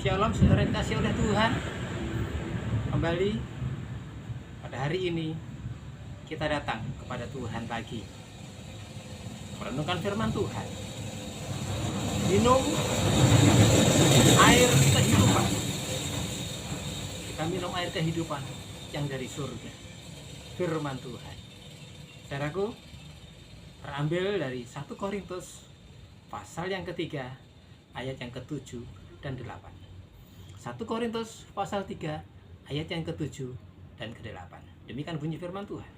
Shalom saudara yang dikasihi oleh Tuhan. Kembali pada hari ini kita datang kepada Tuhan lagi, merenungkan firman Tuhan, minum air kehidupan. Kita minum air kehidupan yang dari surga, firman Tuhan. Saudaraku, terambil dari 1 Korintus pasal yang ketiga ayat yang ke-7 dan 8. 1 Korintus pasal 3 ayat yang ke-7 dan ke-8. Demikian bunyi firman Tuhan.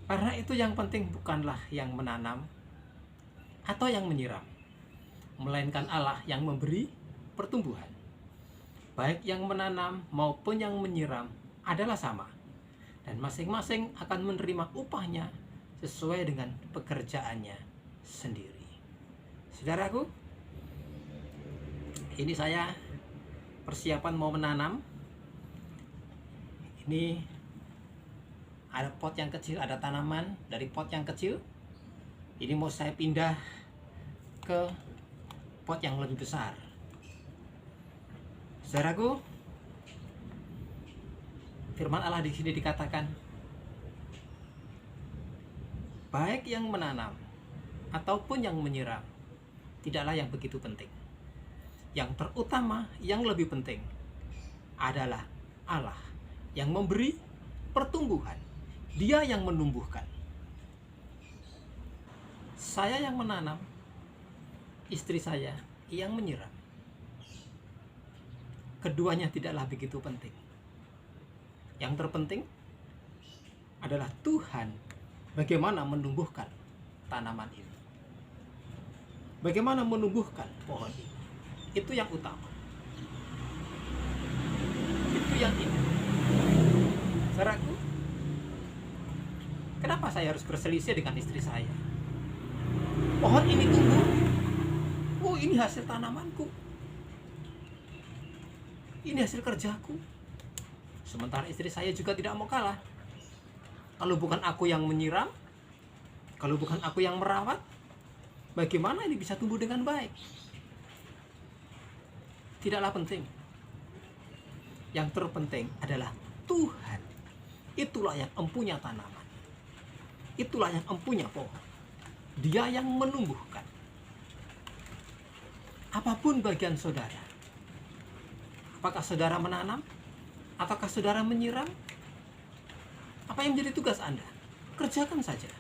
Karena itu yang penting bukanlah yang menanam atau yang menyiram, melainkan Allah yang memberi pertumbuhan. Baik yang menanam maupun yang menyiram adalah sama, dan masing-masing akan menerima upahnya sesuai dengan pekerjaannya sendiri. Saudaraku, ini saya persiapan mau menanam. Ini ada pot yang kecil, ada tanaman dari pot yang kecil. Ini mau saya pindah ke pot yang lebih besar. Saudaraku, firman Allah di sini dikatakan, baik yang menanam ataupun yang menyiram tidaklah yang begitu penting. Yang terutama, yang lebih penting adalah Allah yang memberi pertumbuhan. Dia yang menumbuhkan. Saya yang menanam, istri saya yang menyiram. Keduanya tidaklah begitu penting. Yang terpenting adalah Tuhan bagaimana menumbuhkan tanaman ini, bagaimana menumbuhkan pohon ini. Itu yang utama. Itu yang ini. Saudaraku, kenapa saya harus berselisih dengan istri saya? Pohon ini tumbuh. Oh, ini hasil tanamanku. Ini hasil kerjaku. Sementara istri saya juga tidak mau kalah. Kalau bukan aku yang menyiram, kalau bukan aku yang merawat, bagaimana ini bisa tumbuh dengan baik? Tidaklah penting. Yang terpenting adalah Tuhan. Itulah yang empunya tanaman. Itulah yang empunya pohon. Dia yang menumbuhkan. Apapun bagian saudara, apakah saudara menanam ataukah saudara menyiram, apa yang menjadi tugas Anda? Kerjakan saja.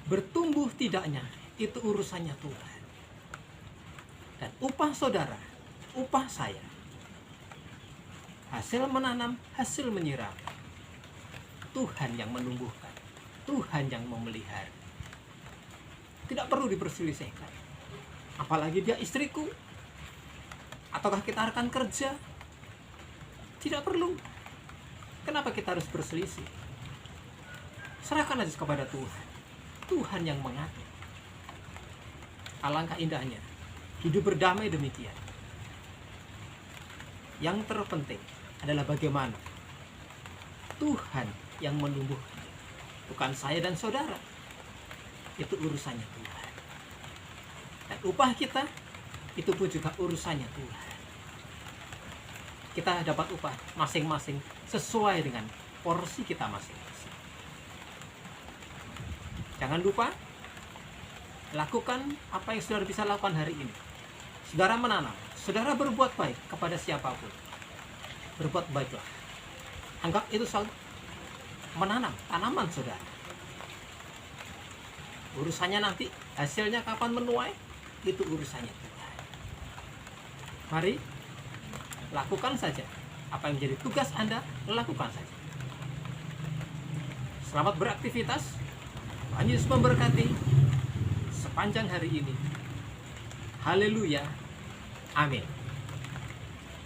Bertumbuh tidaknya itu urusannya Tuhan. Dan upah saudara, upah saya, hasil menanam, hasil menyiram, Tuhan yang menumbuhkan, Tuhan yang memelihara. Tidak perlu diperselisihkan. Apalagi dia istriku, ataukah kita rekan kerja, tidak perlu. Kenapa kita harus berselisih? Serahkan aja kepada Tuhan. Tuhan yang mengatur. Alangkah indahnya hidup berdamai demikian. Yang terpenting adalah bagaimana Tuhan yang menumbuhkan, bukan saya dan saudara. Itu urusannya Tuhan. Dan upah kita itu pun juga urusannya Tuhan. Kita dapat upah masing-masing sesuai dengan porsi kita masing-masing. Jangan lupa lakukan apa yang saudara bisa lakukan hari ini. Saudara menanam, saudara berbuat baik kepada siapapun. Berbuat baiklah. Anggap itu soal menanam tanaman saudara. Urusannya nanti, hasilnya kapan menuai, itu urusannya Tuhan. Mari, lakukan saja. Apa yang menjadi tugas Anda, lakukan saja. Selamat beraktivitas. Tuhan Yesus memberkati sepanjang hari ini. Haleluya. Amin.